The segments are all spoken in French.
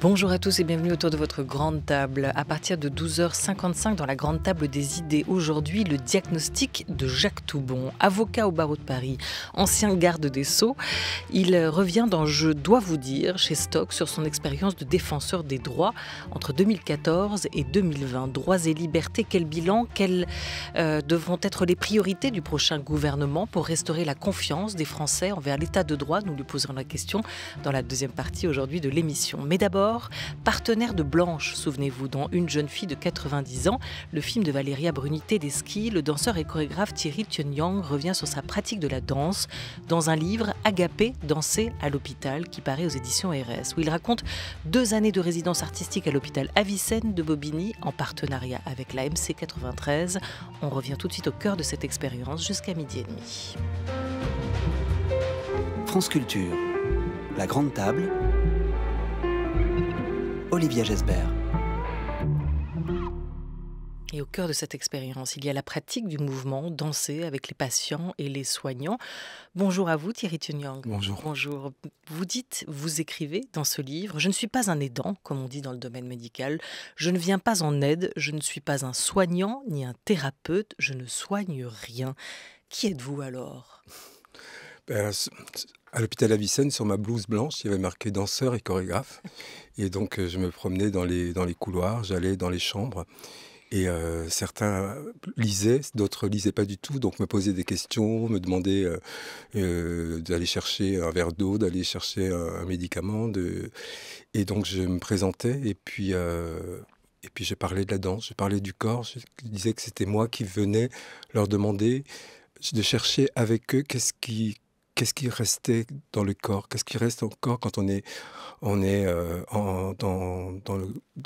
Bonjour à tous et bienvenue autour de votre grande table. À partir de 12h55 dans la grande table des idées, aujourd'hui le diagnostic de Jacques Toubon, avocat au barreau de Paris, ancien garde des Sceaux. Il revient dans Je dois vous dire chez Stock sur son expérience de défenseur des droits entre 2014 et 2020. Droits et libertés, quel bilan, quelles devront être les priorités du prochain gouvernement pour restaurer la confiance des Français envers l'état de droit? Nous lui poserons la question dans la deuxième partie aujourd'hui de l'émission. Mais d'abord, partenaire de Blanche, souvenez-vous, dans Une jeune fille de 90 ans, le film de Valéria Bruni-Tedeschi, le danseur et chorégraphe Thierry Tunyang revient sur sa pratique de la danse dans un livre Agapé, danser à l'hôpital, qui paraît aux éditions RS, où il raconte 2 années de résidence artistique à l'hôpital Avicenne de Bobigny en partenariat avec la MC 93. On revient tout de suite au cœur de cette expérience jusqu'à 12h30. France Culture, la grande table, Olivia Gesbert. Et au cœur de cette expérience, il y a la pratique du mouvement, danser avec les patients et les soignants. Bonjour à vous Thierry Tunyang. Bonjour. Bonjour. Vous écrivez dans ce livre, je ne suis pas un aidant, comme on dit dans le domaine médical. Je ne viens pas en aide, je ne suis pas un soignant ni un thérapeute, je ne soigne rien. Qui êtes-vous alors ? À l'hôpital Avicenne, sur ma blouse blanche, il y avait marqué danseur et chorégraphe. Et donc, je me promenais dans les couloirs, j'allais dans les chambres. Et certains lisaient, d'autres lisaient pas du tout. Donc, me posaient des questions, me demandaient d'aller chercher un verre d'eau, d'aller chercher un médicament. Et donc, je me présentais et puis je parlais de la danse, je parlais du corps. Je disais que c'était moi qui venais leur demander de chercher avec eux qu'est-ce qui restait dans le corps, qu'est-ce qui reste encore quand on est dans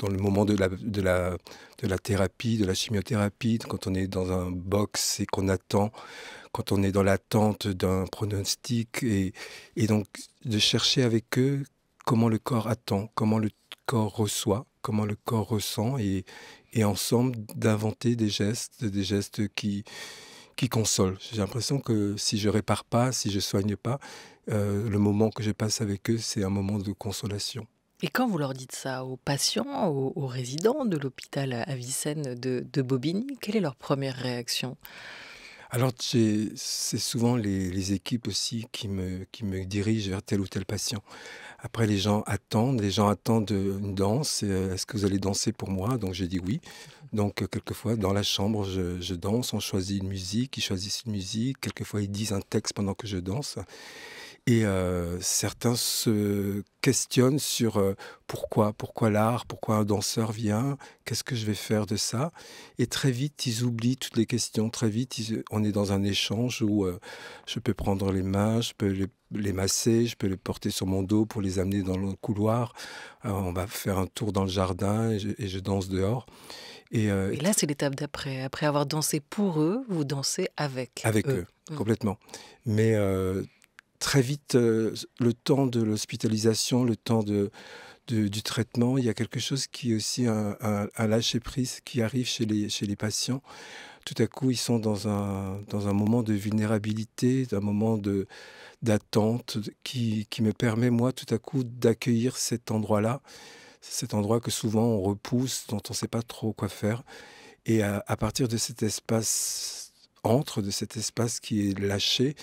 le moment de la thérapie, de la chimiothérapie, quand on est dans un box et qu'on attend, quand on est dans l'attente d'un pronostic, et donc de chercher avec eux comment le corps attend, comment le corps reçoit, comment le corps ressent, et ensemble d'inventer des gestes qui consolent. J'ai l'impression que si je répare pas, si je soigne pas, le moment que je passe avec eux, c'est un moment de consolation. Et quand vous leur dites ça aux patients, aux résidents de l'hôpital Avicenne de Bobigny, quelle est leur première réaction ? Alors, c'est souvent les équipes aussi qui me dirigent vers tel ou tel patient. Après, les gens attendent une danse. Est-ce que vous allez danser pour moi? Donc, j'ai dit oui. Donc, quelquefois, dans la chambre, je danse, on choisit une musique, ils choisissent une musique. Quelquefois, ils disent un texte pendant que je danse. Et certains se questionnent sur pourquoi l'art, pourquoi un danseur vient, qu'est-ce que je vais faire de ça. Et très vite, ils oublient toutes les questions. Très vite, on est dans un échange où je peux prendre les mains, je peux les masser, je peux les porter sur mon dos pour les amener dans le couloir. On va faire un tour dans le jardin et je danse dehors. Et là, c'est l'étape d'après. Après avoir dansé pour eux, vous dansez avec eux. Complètement. Mais très vite, le temps de l'hospitalisation, le temps du traitement, il y a quelque chose qui est aussi un lâcher-prise qui arrive chez les patients. Tout à coup, ils sont dans un moment de vulnérabilité, d'un moment d'attente qui me permet, moi, tout à coup, d'accueillir cet endroit-là. Cet endroit que souvent on repousse, dont on ne sait pas trop quoi faire. Et à partir de cet espace, de cet espace qui est lâché,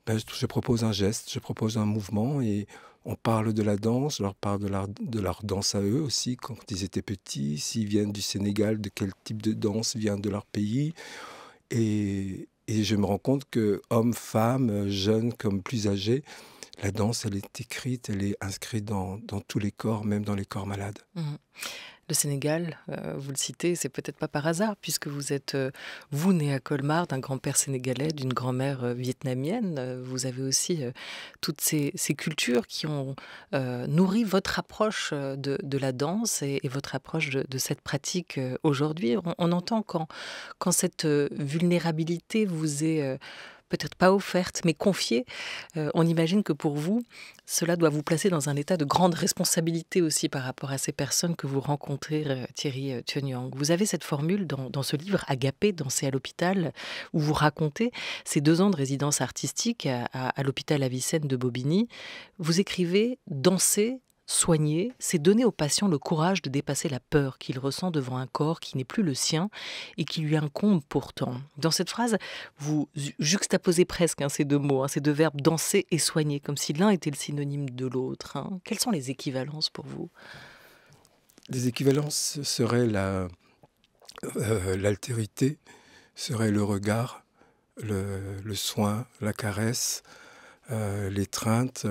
je propose un geste, je propose un mouvement, et on parle de la danse, je leur parle de leur danse à eux aussi, quand ils étaient petits, s'ils viennent du Sénégal, de quel type de danse vient de leur pays. Et je me rends compte que hommes, femmes, jeunes comme plus âgés, la danse, elle est écrite, elle est inscrite dans tous les corps, même dans les corps malades. Le Sénégal, vous le citez, c'est peut-être pas par hasard, puisque vous êtes, vous, né à Colmar, d'un grand-père sénégalais, d'une grand-mère vietnamienne. Vous avez aussi toutes ces cultures qui ont nourri votre approche de la danse et votre approche de cette pratique aujourd'hui. On entend quand cette vulnérabilité vous est peut-être pas offerte, mais confiée, on imagine que pour vous, cela doit vous placer dans un état de grande responsabilité aussi par rapport à ces personnes que vous rencontrez, Thierry Tunyang. Vous avez cette formule dans ce livre, Agapé, danser à l'hôpital, où vous racontez ces 2 ans de résidence artistique à l'hôpital Avicenne de Bobigny. Vous écrivez « Danser soigner, c'est donner au patient le courage de dépasser la peur qu'il ressent devant un corps qui n'est plus le sien et qui lui incombe pourtant. Dans cette phrase, vous juxtaposez presque ces deux mots, ces deux verbes danser et soigner, comme si l'un était le synonyme de l'autre. Quelles sont les équivalences pour vous ? Les équivalences seraient l'altérité, serait le regard, le soin, la caresse, l'étreinte.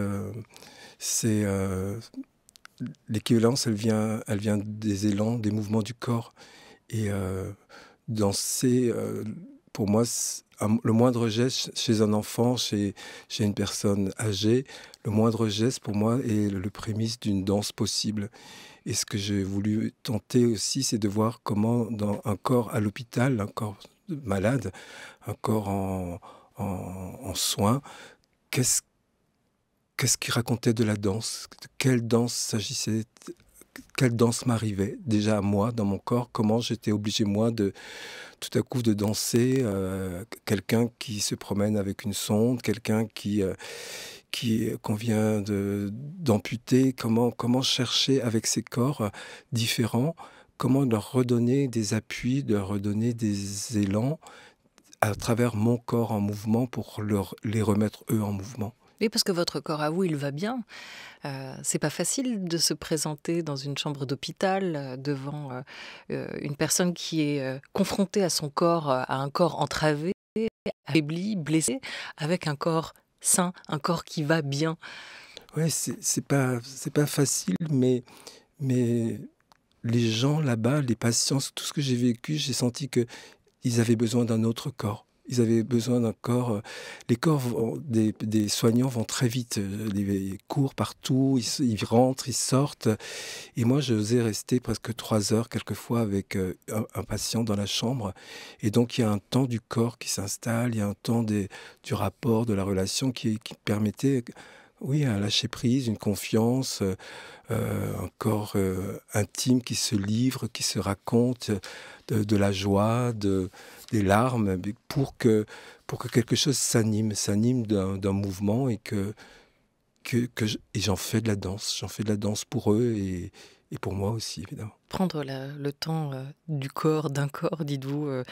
L'équivalence, elle vient des élans, des mouvements du corps. Et danser, pour moi, le moindre geste chez un enfant, chez une personne âgée, le moindre geste pour moi est le prémisse d'une danse possible. Et ce que j'ai voulu tenter aussi, c'est de voir comment dans un corps à l'hôpital, un corps malade, un corps en soins, qu'est-ce qui racontait de la danse, de quelle danse s'agissait, quelle danse m'arrivait déjà à moi, dans mon corps, comment j'étais obligé moi de tout à coup de danser, quelqu'un qui se promène avec une sonde, quelqu'un qu'on vient d'amputer, comment chercher avec ces corps différents, comment leur redonner des appuis, leur redonner des élans à travers mon corps en mouvement pour les remettre eux en mouvement. Oui, parce que votre corps à vous, il va bien. C'est pas facile de se présenter dans une chambre d'hôpital devant une personne qui est confrontée à son corps, à un corps entravé, affaibli, blessé, avec un corps sain, un corps qui va bien. Ouais, c'est pas facile, mais les gens là-bas, les patients, tout ce que j'ai vécu, j'ai senti que ils avaient besoin d'un autre corps. Ils avaient besoin d'un corps. Les corps des soignants vont très vite. Ils courent partout, ils rentrent, ils sortent. Et moi, j'osais rester presque 3 heures, quelquefois, avec un patient dans la chambre. Et donc, il y a un temps du corps qui s'installe, il y a un temps du rapport, de la relation qui permettait, oui, un lâcher-prise, une confiance, un corps intime qui se livre, qui se raconte de la joie, des larmes, pour que quelque chose s'anime d'un mouvement et et j'en fais de la danse pour eux et pour moi aussi, évidemment. Prendre le temps du corps, d'un corps, dites-vous.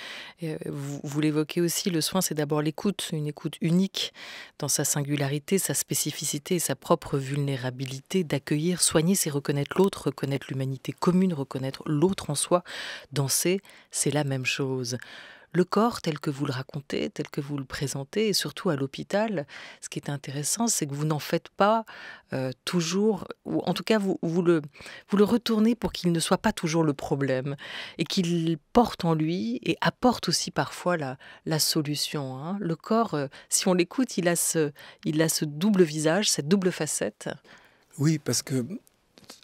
Vous l'évoquez aussi, le soin, c'est d'abord l'écoute, une écoute unique dans sa singularité, sa spécificité et sa propre vulnérabilité. D'accueillir, soigner, c'est reconnaître l'autre, reconnaître l'humanité commune, reconnaître l'autre en soi. Danser, c'est la même chose. Le corps, tel que vous le racontez, tel que vous le présentez, et surtout à l'hôpital, ce qui est intéressant, c'est que vous n'en faites pas toujours, ou en tout cas, vous le retournez pour qu'il ne soit pas toujours le problème, et qu'il porte en lui et apporte aussi parfois la solution. Le corps, si on l'écoute, il a ce double visage, cette double facette. Oui, parce que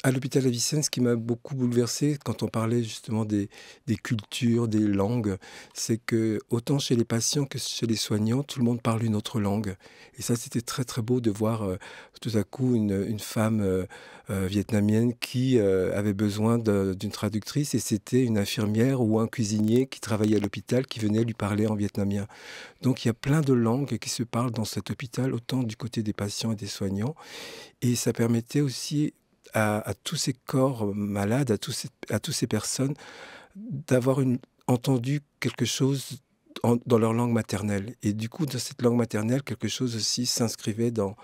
à l'hôpital Avicenne, ce qui m'a beaucoup bouleversé quand on parlait justement des cultures, des langues, c'est que autant chez les patients que chez les soignants, tout le monde parle une autre langue. Et ça, c'était très très beau de voir tout à coup une femme vietnamienne qui avait besoin d'une traductrice et c'était une infirmière ou un cuisinier qui travaillait à l'hôpital qui venait lui parler en vietnamien. Donc il y a plein de langues qui se parlent dans cet hôpital, autant du côté des patients et des soignants. Et ça permettait aussi à tous ces corps malades, à toutes ces personnes, d'avoir entendu quelque chose dans leur langue maternelle. Et du coup, dans cette langue maternelle, quelque chose aussi s'inscrivait dans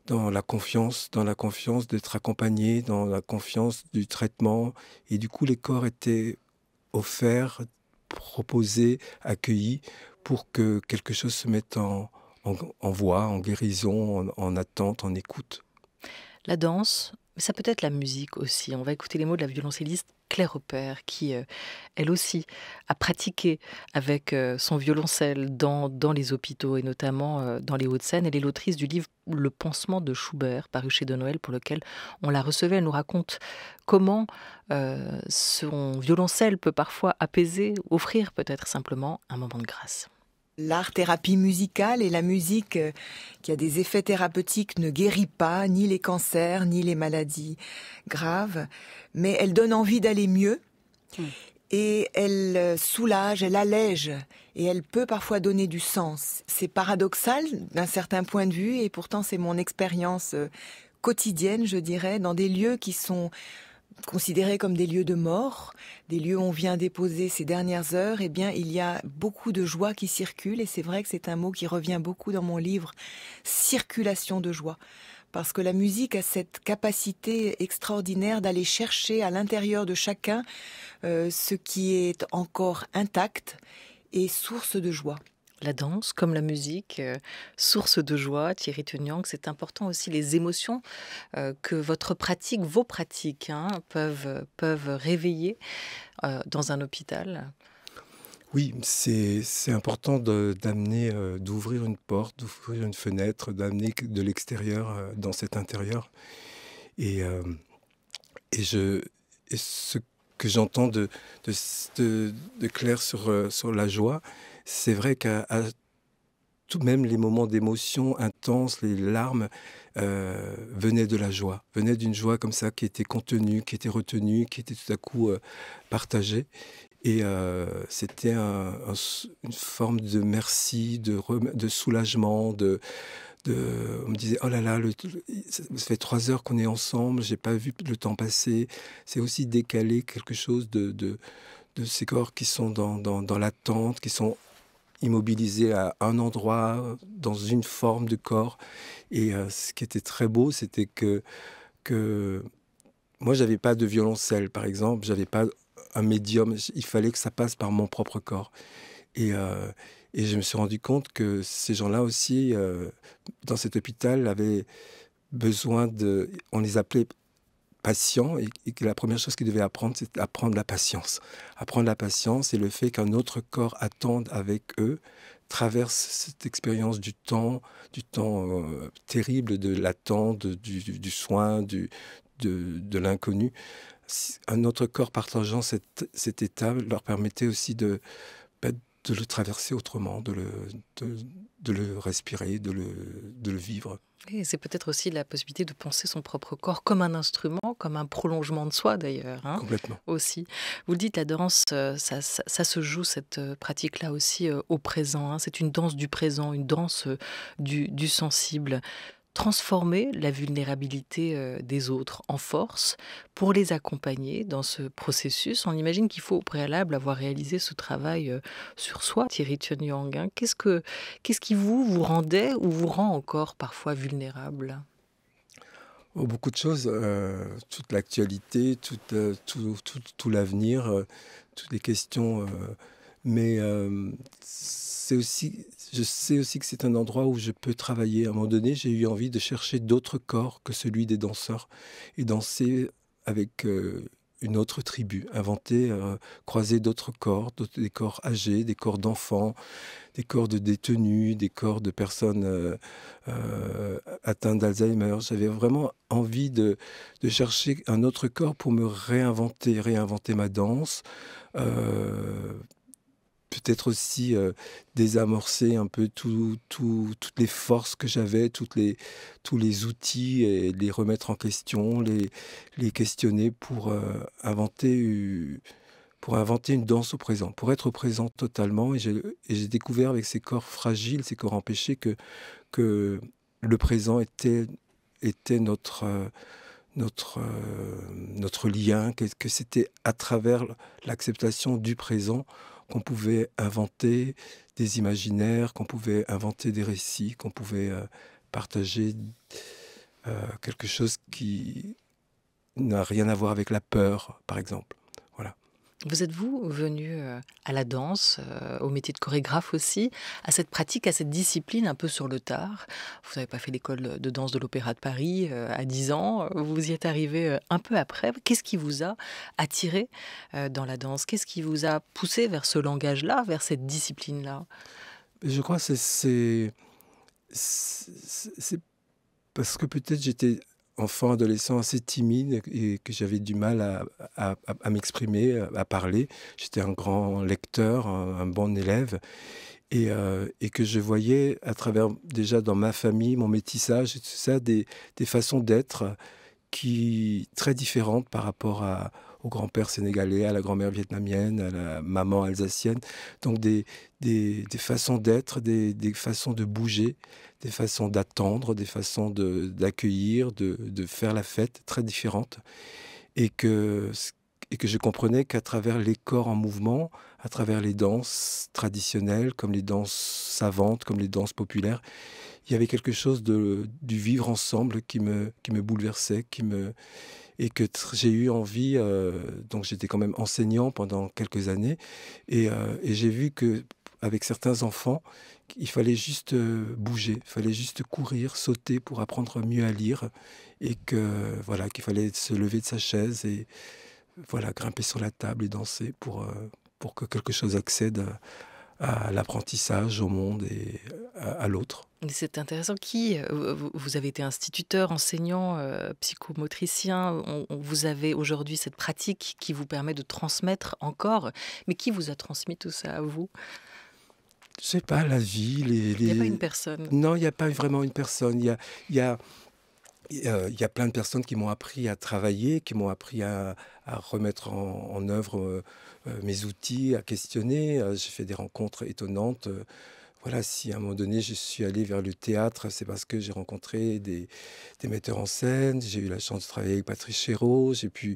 la confiance d'être accompagné, dans la confiance du traitement. Et du coup, les corps étaient offerts, proposés, accueillis pour que quelque chose se mette en voie, en guérison, en attente, en écoute. La danse, ça peut être la musique aussi. On va écouter les mots de la violoncelliste Claire Repère, qui, elle aussi, a pratiqué avec son violoncelle dans les hôpitaux, et notamment dans les Hauts-de-Seine. Elle est l'autrice du livre Le pansement de Schubert, paru chez De Noël, pour lequel on la recevait. Elle nous raconte comment son violoncelle peut parfois apaiser, offrir peut-être simplement un moment de grâce. L'art-thérapie musicale et la musique qui a des effets thérapeutiques ne guérit pas ni les cancers, ni les maladies graves, mais elle donne envie d'aller mieux et elle soulage, elle allège et elle peut parfois donner du sens. C'est paradoxal d'un certain point de vue et pourtant c'est mon expérience quotidienne, je dirais, dans des lieux qui sont considérés comme des lieux de mort, des lieux où on vient déposer ses dernières heures, eh bien, il y a beaucoup de joie qui circule, et c'est vrai que c'est un mot qui revient beaucoup dans mon livre, circulation de joie. Parce que la musique a cette capacité extraordinaire d'aller chercher à l'intérieur de chacun ce qui est encore intact et source de joie. La danse, comme la musique, source de joie, Thierry Teniang, c'est important aussi les émotions que votre pratique, vos pratiques peuvent réveiller dans un hôpital. Oui, c'est important d'amener, d'ouvrir une porte, d'ouvrir une fenêtre, d'amener de l'extérieur dans cet intérieur. Et, euh, et, je, et ce que j'entends de clair sur la joie, c'est vrai qu'à tout même les moments d'émotion intense, les larmes, venaient de la joie, venaient d'une joie comme ça qui était contenue, qui était retenue, qui était tout à coup partagée. Et c'était une forme de merci, de soulagement, on me disait, oh là là, ça fait 3 heures qu'on est ensemble, j'ai pas vu le temps passer. C'est aussi décaler quelque chose de ces corps qui sont dans l'attente, qui sont immobilisés à un endroit, dans une forme de corps. Et ce qui était très beau, c'était que moi, j'avais pas de violoncelle, par exemple, j'avais pas un médium, il fallait que ça passe par mon propre corps. Et je me suis rendu compte que ces gens-là aussi, dans cet hôpital, avaient besoin on les appelait patients, et que la première chose qu'ils devaient apprendre, c'est apprendre la patience. Apprendre la patience et le fait qu'un autre corps attende avec eux, traverse cette expérience du temps terrible de l'attente, du soin, de l'inconnu. Un autre corps partageant cette étape leur permettait aussi de le traverser autrement, de le respirer, de le vivre. Et c'est peut-être aussi la possibilité de penser son propre corps comme un instrument, comme un prolongement de soi d'ailleurs. Complètement. Aussi. Vous le dites, la danse, ça se joue, cette pratique-là aussi au présent. C'est une danse du présent, une danse du sensible. Transformer la vulnérabilité des autres en force pour les accompagner dans ce processus. On imagine qu'il faut au préalable avoir réalisé ce travail sur soi, Thierry Teniang. Qu'est-ce qui vous rendait ou vous rend encore parfois vulnérable ? Oh, beaucoup de choses, toute l'actualité, tout l'avenir, toutes les questions. Mais je sais aussi que c'est un endroit où je peux travailler. À un moment donné, j'ai eu envie de chercher d'autres corps que celui des danseurs et danser avec une autre tribu, inventer, croiser d'autres corps, des corps âgés, des corps d'enfants, des corps de détenus, des corps de personnes atteintes d'Alzheimer. J'avais vraiment envie de chercher un autre corps pour me réinventer ma danse. Peut-être aussi désamorcer un peu toutes les forces que j'avais, tous les outils, et les remettre en question, les questionner pour inventer une danse au présent, pour être au présent totalement. Et j'ai découvert avec ces corps fragiles, ces corps empêchés, que le présent était notre lien, que c'était à travers l'acceptation du présent qu'on pouvait inventer des imaginaires, qu'on pouvait inventer des récits, qu'on pouvait partager quelque chose qui n'a rien à voir avec la peur, par exemple. Voilà. Vous êtes-vous venu à la danse, au métier de chorégraphe aussi, à cette pratique, à cette discipline un peu sur le tard? Vous n'avez pas fait l'école de danse de l'Opéra de Paris à 10 ans, vous y êtes arrivé un peu après. Qu'est-ce qui vous a attiré dans la danse? Qu'est-ce qui vous a poussé vers ce langage-là, vers cette discipline-là? Je crois que c'est parce que peut-être j'étais enfant, adolescent assez timide et que j'avais du mal à m'exprimer, à parler. J'étais un grand lecteur, un bon élève, et que je voyais à travers, déjà dans ma famille, mon métissage et tout ça, des façons d'être très différentes par rapport au grand-père sénégalais, à la grand-mère vietnamienne, à la maman alsacienne. Donc des façons d'être, des façons de bouger, des façons d'attendre, des façons d'accueillir, de faire la fête très différentes. Et que je comprenais qu'à travers les corps en mouvement, à travers les danses traditionnelles, comme les danses savantes, comme les danses populaires, il y avait quelque chose du vivre ensemble qui me bouleversait, et que j'ai eu envie. Donc j'étais quand même enseignant pendant quelques années, et j'ai vu que avec certains enfants, il fallait juste bouger, il fallait juste courir, sauter pour apprendre mieux à lire, et qu'il fallait se lever de sa chaise et grimper sur la table et danser pour que quelque chose accède à l'apprentissage, au monde et à l'autre. C'est intéressant. Vous avez été instituteur, enseignant, psychomotricien. Vous avez aujourd'hui cette pratique qui vous permet de transmettre encore. Mais qui vous a transmis tout ça à vous? Je sais pas, la vie, Il n'y a pas une personne. Non, il n'y a pas vraiment une personne. Il y a plein de personnes qui m'ont appris à travailler, qui m'ont appris à remettre en œuvre mes outils, à questionner. J'ai fait des rencontres étonnantes. Si à un moment donné je suis allé vers le théâtre, c'est parce que j'ai rencontré des metteurs en scène. J'ai eu la chance de travailler avec Patrice Chéreau. J'ai pu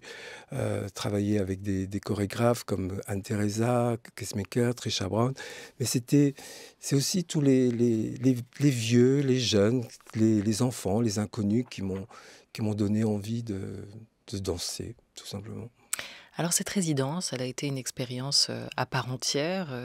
travailler avec des chorégraphes comme Anne-Theresa Kessmaker, Trisha Brown. Mais c'est aussi tous les vieux, les jeunes, les enfants, les inconnus qui m'ont donné envie de danser, tout simplement. Alors cette résidence, elle a été une expérience à part entière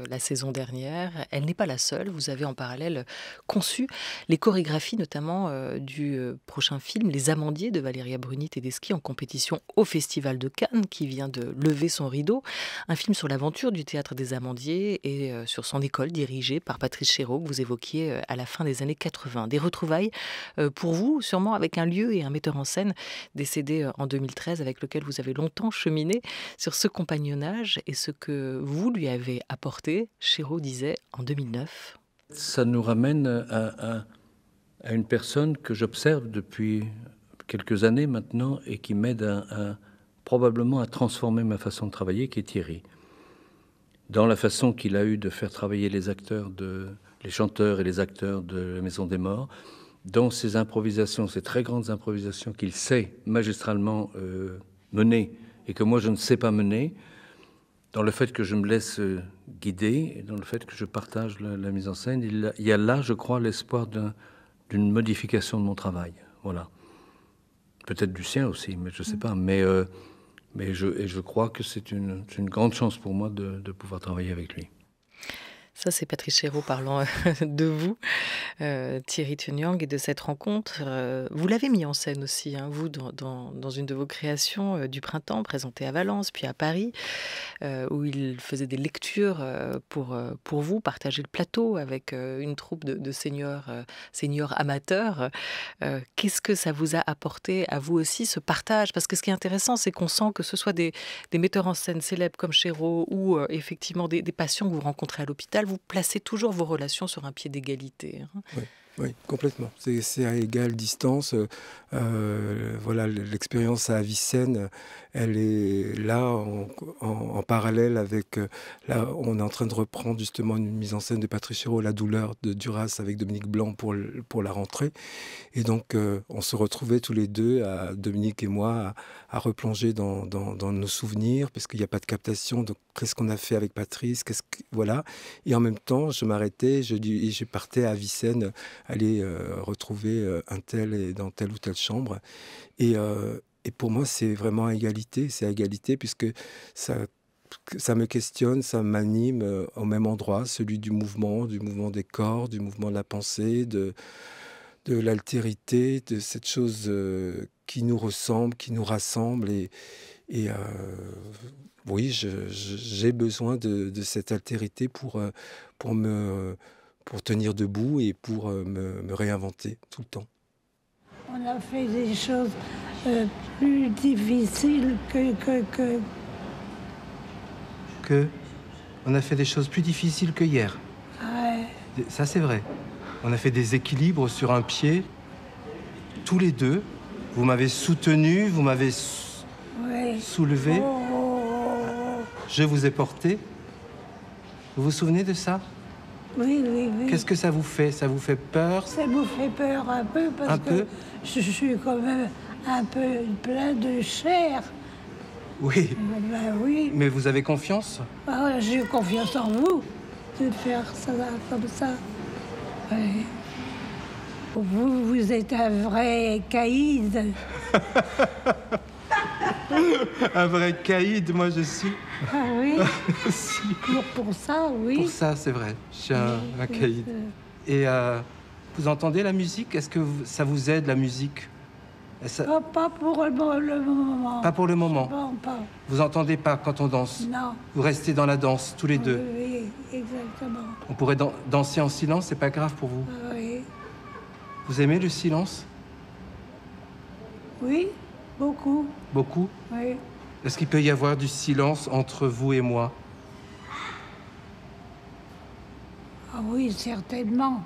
la saison dernière. Elle n'est pas la seule. Vous avez en parallèle conçu les chorégraphies notamment du prochain film Les Amandiers de Valéria Bruni Tedeschi en compétition au Festival de Cannes qui vient de lever son rideau. Un film sur l'aventure du théâtre des Amandiers et sur son école dirigée par Patrice Chéreau que vous évoquiez à la fin des années 80. Des retrouvailles pour vous, sûrement avec un lieu et un metteur en scène décédé en 2013 avec lequel vous avez longtemps cheminé sur ce compagnonnage et ce que vous lui avez apporté, Chéreau disait en 2009. Ça nous ramène à une personne que j'observe depuis quelques années maintenant et qui m'aide probablement à transformer ma façon de travailler, qui est Thierry. Dans la façon qu'il a eu de faire travailler les chanteurs et les acteurs de la Maison des Morts, dans ces improvisations, ces très grandes improvisations qu'il sait magistralement mener et que moi je ne sais pas mener, dans le fait que je me laisse guider et dans le fait que je partage la mise en scène, il y a là, je crois, l'espoir d'une modification de mon travail. Voilà. Peut-être du sien aussi, mais je ne sais pas. Mais je crois que c'est une grande chance pour moi de pouvoir travailler avec lui. Ça, c'est Patrice Chéreau parlant de vous, Thierry Thunyang, et de cette rencontre. Vous l'avez mis en scène aussi, hein, vous, dans une de vos créations du printemps, présentée à Valence, puis à Paris, où il faisait des lectures pour vous, partager le plateau avec une troupe de seniors amateurs. Qu'est-ce que ça vous a apporté à vous aussi, ce partage? Parce que ce qui est intéressant, c'est qu'on sent que ce soit des metteurs en scène célèbres comme Chéreau ou effectivement des patients que vous rencontrez à l'hôpital, vous placez toujours vos relations sur un pied d'égalité. Hein. Oui, complètement. C'est à égale distance. L'expérience à Avicenne, elle est là en parallèle avec... là, on est en train de reprendre justement une mise en scène de Patrice Chéreau, La douleur de Duras avec Dominique Blanc pour la rentrée. Et donc, on se retrouvait tous les deux, Dominique et moi, à replonger dans nos souvenirs, parce qu'il n'y a pas de captation. Donc, qu'est-ce qu'on a fait avec Patrice? Voilà. Et en même temps, je m'arrêtais, je partais à Avicenne, aller retrouver un tel dans telle ou telle chambre. Et pour moi, c'est vraiment à égalité. C'est à égalité puisque ça me questionne, ça m'anime au même endroit, celui du mouvement des corps, du mouvement de la pensée, de l'altérité, de cette chose qui nous ressemble, qui nous rassemble. Oui, j'ai besoin de cette altérité pour tenir debout et pour me réinventer tout le temps. On a fait des choses plus difficiles que... On a fait des choses plus difficiles que hier. Ouais. Ça, c'est vrai. On a fait des équilibres sur un pied. Tous les deux, vous m'avez soutenu, vous m'avez... Oui. oui. soulevé. Oh, Je vous ai porté. Vous vous souvenez de ça? oui, oui, oui. Qu'est-ce que ça vous fait? Ça vous fait peur? Ça me fait peur un peu parce Un que peu? je suis quand même un peu plein de chair. Oui. Ben oui. Mais vous avez confiance? Ah, j'ai confiance en vous de faire ça comme ça. Oui. Vous êtes un vrai caïd. Un vrai caïd, moi je suis. Ah oui, Si. pour ça, oui. Pour ça, c'est vrai. Je suis un caïd. Et vous entendez la musique? Est-ce que ça vous aide, la musique? Pas pour le moment. Pas pour le moment. Bon, pas. Vous entendez pas quand on danse? Non. Vous restez dans la danse, tous les deux. Oui, exactement. On pourrait danser en silence, c'est pas grave pour vous. Ah oui. Vous aimez le silence? Oui, beaucoup. Beaucoup? Oui. Est-ce qu'il peut y avoir du silence entre vous et moi? Ah oui, certainement.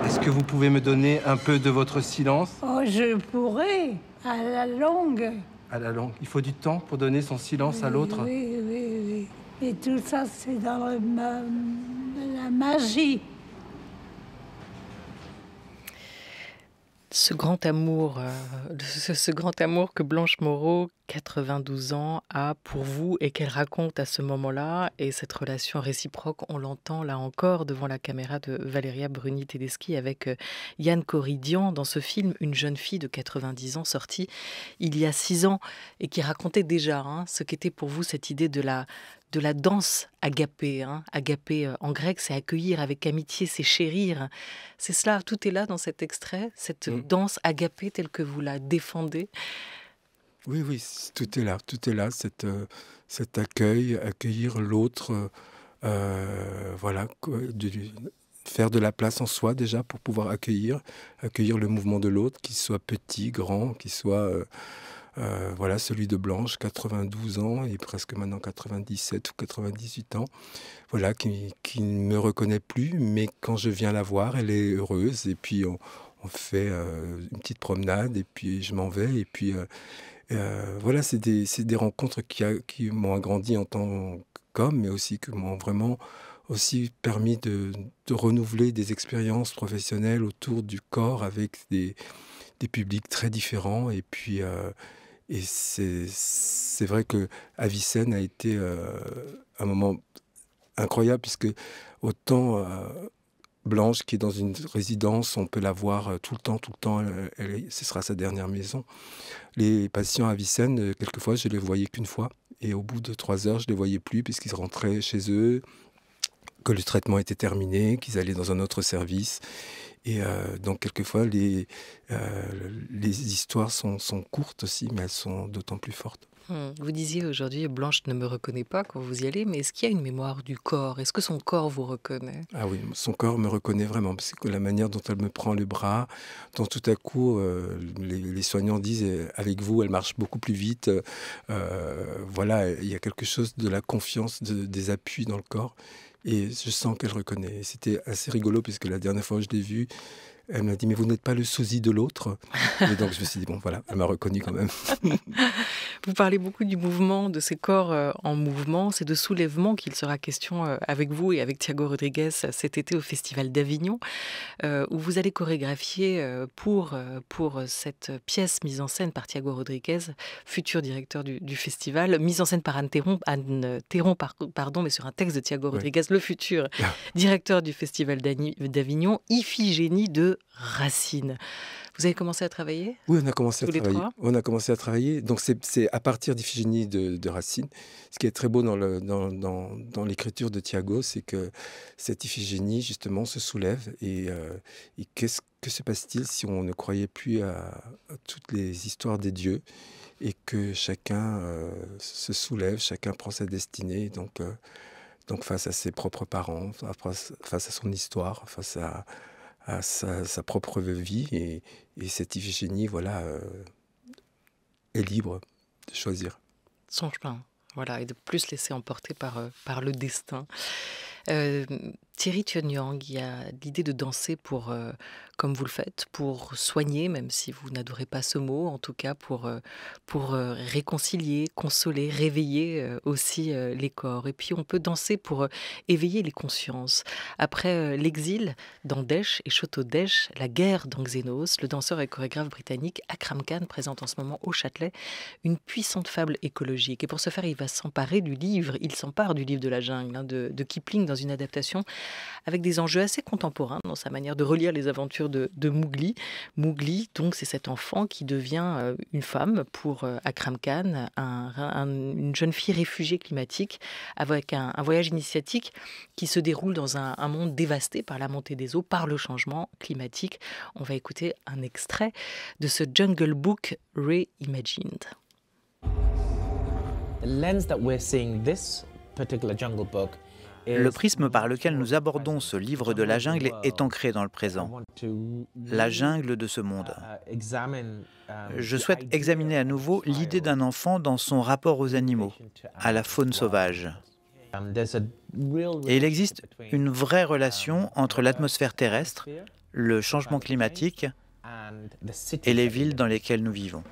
Est-ce que vous pouvez me donner un peu de votre silence Oh, je pourrais, à la longue. à la langue? Il faut du temps pour donner son silence à l'autre. Oui, oui, oui. Et tout ça, c'est dans la magie. Ce grand amour que Blanche Moreau, 92 ans, a pour vous et qu'elle raconte à ce moment-là, et cette relation réciproque, on l'entend là encore devant la caméra de Valéria Bruni-Tedeschi avec Yann Corridian dans ce film, une jeune fille de 90 ans sortie il y a 6 ans et qui racontait déjà ce qu'était pour vous cette idée de la danse agapée. Agapée en grec, c'est accueillir avec amitié, c'est chérir. C'est cela, tout est là dans cet extrait, cette danse agapée telle que vous la défendez. Oui, oui, tout est là, cet accueil, accueillir l'autre, voilà, faire de la place en soi déjà pour pouvoir accueillir le mouvement de l'autre, qu'il soit petit, grand, qu'il soit... voilà, celui de Blanche, 92 ans, et presque maintenant 97 ou 98 ans, voilà, qui ne me reconnaît plus, mais quand je viens la voir, elle est heureuse, et puis on fait une petite promenade, et puis je m'en vais, et puis voilà, c'est des rencontres qui m'ont agrandi en tant qu'homme, mais aussi qui m'ont vraiment aussi permis de renouveler des expériences professionnelles autour du corps avec des publics très différents, et puis... Et c'est vrai que Avicenne a été un moment incroyable, puisque autant Blanche, qui est dans une résidence, on peut la voir tout le temps, ce sera sa dernière maison. Les patients à Avicenne, quelquefois, je les voyais qu'une fois, et au bout de 3 heures, je les voyais plus, puisqu'ils rentraient chez eux, que le traitement était terminé, qu'ils allaient dans un autre service. Et donc, quelquefois, les histoires sont courtes aussi, mais elles sont d'autant plus fortes. Vous disiez aujourd'hui, Blanche ne me reconnaît pas quand vous y allez, mais est-ce qu'il y a une mémoire du corps? Est-ce que son corps vous reconnaît? Ah oui, son corps me reconnaît vraiment, parce que la manière dont elle me prend le bras, dont tout à coup, les soignants disent, avec vous, elle marche beaucoup plus vite. Voilà, il y a quelque chose de la confiance, des appuis dans le corps. Et je sens qu'elle reconnaît. C'était assez rigolo, puisque la dernière fois que je l'ai vue, elle m'a dit « Mais vous n'êtes pas le sosie de l'autre ?» Et donc je me suis dit « Bon, voilà, elle m'a reconnu quand même. » Vous parlez beaucoup du mouvement, de ces corps en mouvement. C'est de soulèvement qu'il sera question avec vous et avec Thiago Rodriguez cet été au Festival d'Avignon, où vous allez chorégraphier pour cette pièce mise en scène par Thiago Rodriguez, futur directeur du festival, mise en scène par Anne Théron, mais sur un texte de Thiago Rodriguez, le futur directeur du Festival d'Avignon, Iphigénie de Racine. Vous avez commencé à travailler? Oui, on a commencé à travailler. Trois. On a commencé à travailler. Donc c'est à partir d'Iphigénie de Racine. Ce qui est très beau dans l'écriture de Thiago, c'est que cette Iphigénie justement se soulève. Et que se passe-t-il si on ne croyait plus à toutes les histoires des dieux, et que chacun se soulève, chacun prend sa destinée. Donc face à ses propres parents, face à son histoire, face à sa propre vie, et cette Iphigénie, voilà, est libre de choisir Son chemin, voilà, et de plus laisser emporter par le destin. Thierry Tuonyang, il y a l'idée de danser pour, comme vous le faites, pour soigner, même si vous n'adorez pas ce mot, en tout cas pour réconcilier, consoler, réveiller aussi les corps. Et puis on peut danser pour éveiller les consciences. Après l'exil d'Andèche et Chotodèche, la guerre d'Angzénos, le danseur et chorégraphe britannique Akram Khan présente en ce moment au Châtelet une puissante fable écologique. Et pour ce faire, il va s'empare du livre de la jungle, de Kipling dans une adaptation avec des enjeux assez contemporains dans sa manière de relire les aventures de Mowgli. Mowgli, donc, c'est cet enfant qui devient une femme pour Akram Khan, une jeune fille réfugiée climatique avec un voyage initiatique qui se déroule dans un monde dévasté par la montée des eaux, par le changement climatique. On va écouter un extrait de ce Jungle Book Reimagined. Le prisme par lequel nous abordons ce livre de la jungle est ancré dans le présent, la jungle de ce monde. Je souhaite examiner à nouveau l'idée d'un enfant dans son rapport aux animaux, à la faune sauvage. Et il existe une vraie relation entre l'atmosphère terrestre, le changement climatique et les villes dans lesquelles nous vivons.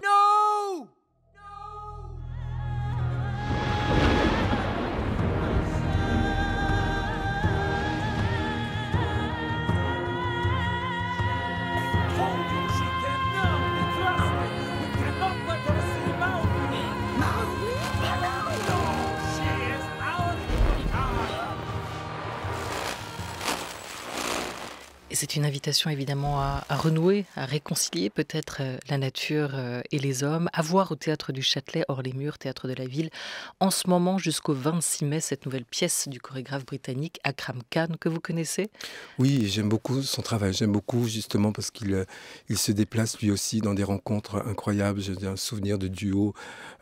Et c'est une invitation évidemment à renouer, à réconcilier peut-être la nature et les hommes, à voir au Théâtre du Châtelet, hors les murs, Théâtre de la Ville, en ce moment jusqu'au 26 mai, cette nouvelle pièce du chorégraphe britannique Akram Khan, que vous connaissez ? Oui, j'aime beaucoup son travail. J'aime beaucoup justement parce qu'il se déplace lui aussi dans des rencontres incroyables. J'ai un souvenir de duo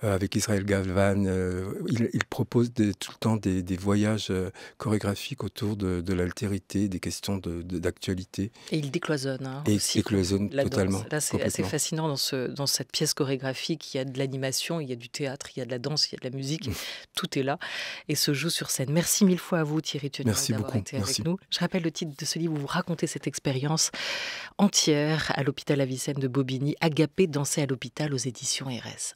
avec Israël Galvan. Il propose tout le temps des voyages chorégraphiques autour de l'altérité, des questions d'actualité. Et il décloisonne. Et aussi, il décloisonne totalement. Là, c'est assez fascinant dans cette pièce chorégraphique. Il y a de l'animation, il y a du théâtre, il y a de la danse, il y a de la musique. Tout est là et se joue sur scène. Merci mille fois à vous, Thierry Tuonyang, d'avoir été avec nous. Je rappelle le titre de ce livre où vous racontez cette expérience entière à l'hôpital Avicenne de Bobigny, Agapé, danser à l'hôpital aux éditions RS.